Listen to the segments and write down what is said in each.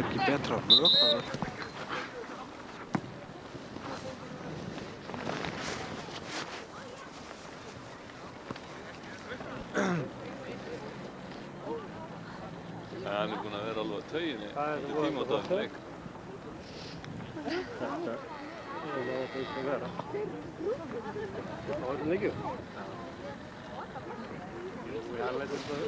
Ekki betra að vökva það. Hann búinn að vera alveg á tauginni í tíma á daginn leik. Þetta það þurfti að vera. Það var þetta leikið. Við hægleitum það.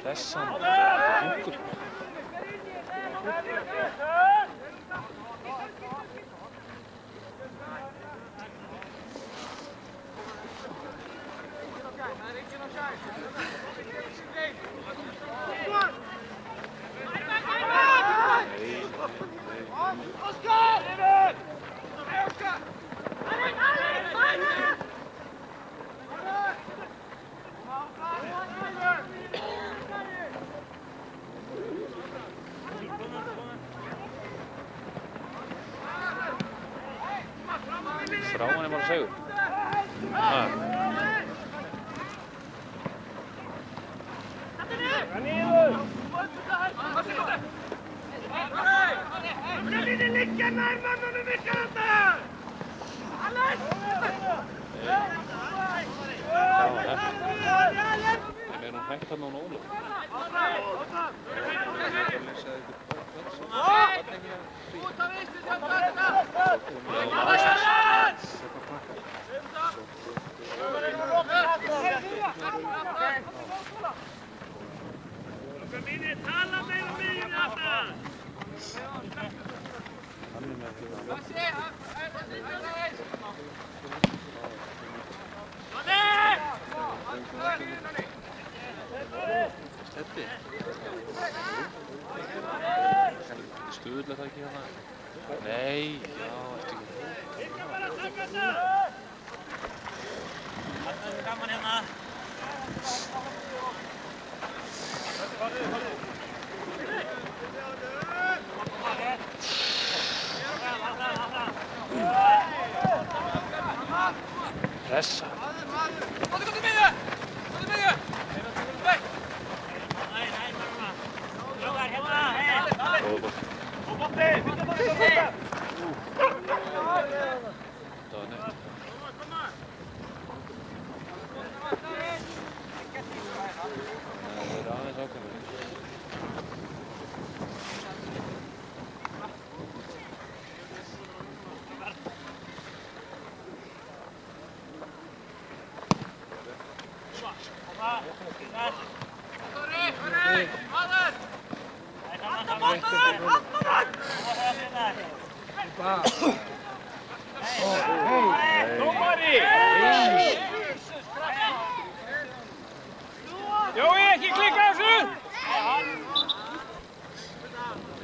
Pressan, þetta er hungur. Stráman er bara segur. Er hún hægt þarna á Ólu? Stebbi? Stuðla það ekki hana? Nei, já, eftir ekki. Það er gaman hérna. Pressa.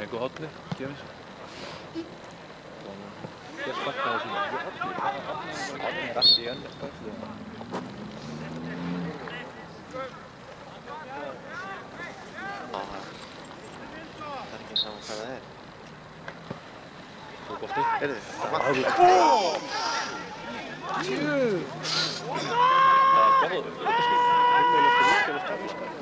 Einhver hotni, gefins. Ég sparkaði svona. Ég hotni er allt í önni stöðlu. Heyrðu, þetta vantar. Tjú! Það er góður. Þú ert ekki það bara.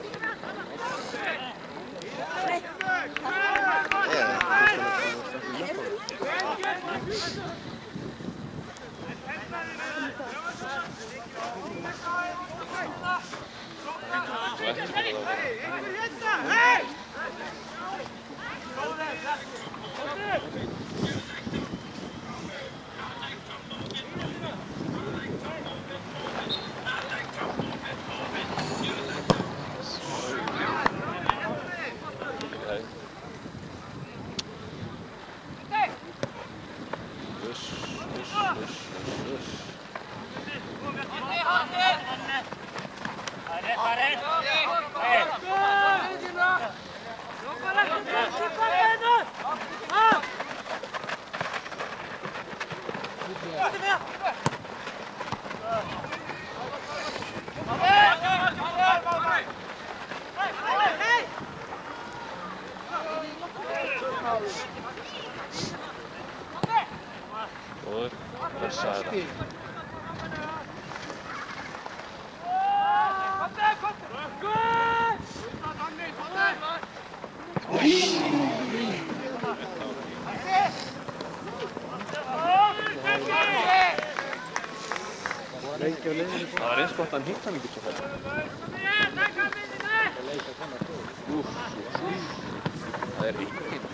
Góður, pressaði það. Það var eins gott að hann hitt hann ekki svo fælt. Það er enginn.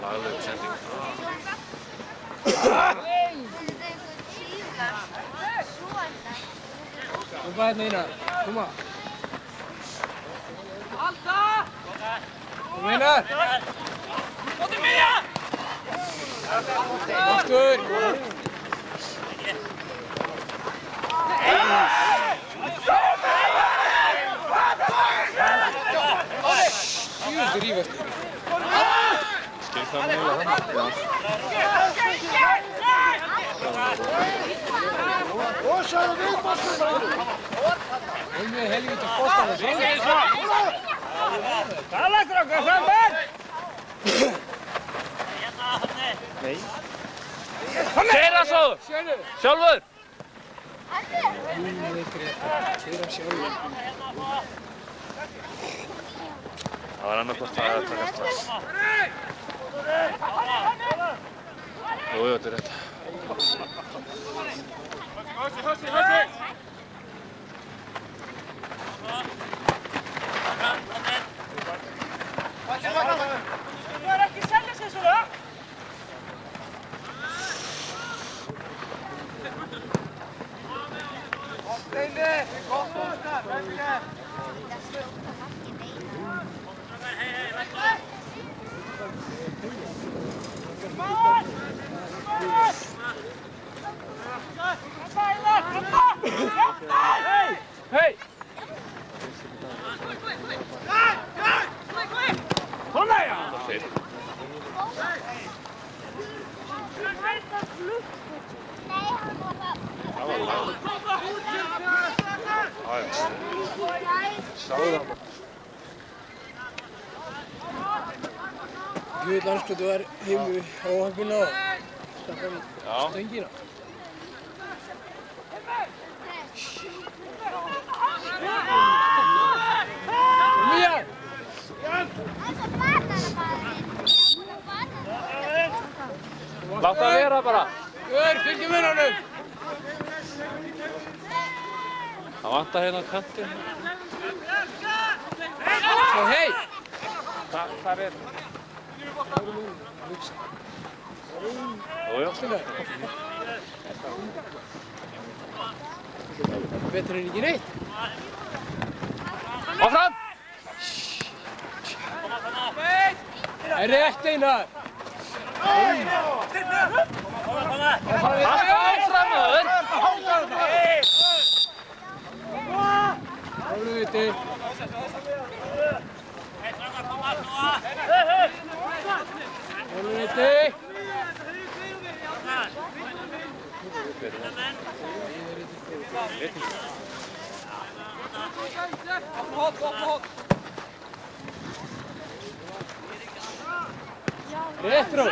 Lagleg sending. Kom hérna Einar, koma. Kom Einar. Góði miðja! Aftur. Jú, rífast. Skil það mjög að hann. Með helvíti fótbolta þessu. Tala strákar, framför! Nei. Keyra svo! Sjálfur! Keyra sjálfur. Það var annarkvæmt að taka strax. Jú, þetta er rétt. Það er ekki selja sig svona. Steini, gott bóðskap, velkjær. Hei! Svona já! Ég veit alls hvað þú er heimu óheppinn á stöngina. Mía! Látt að vera bara. Fylgjum með honum! Það vantar hérna á kantinn. Svo hei! Hvar er? Jú. Betur en ekki neitt. Áfram! Það er rétt Einar. Áfram maður! Hálfviti. Hálfviti. Rétt Róð.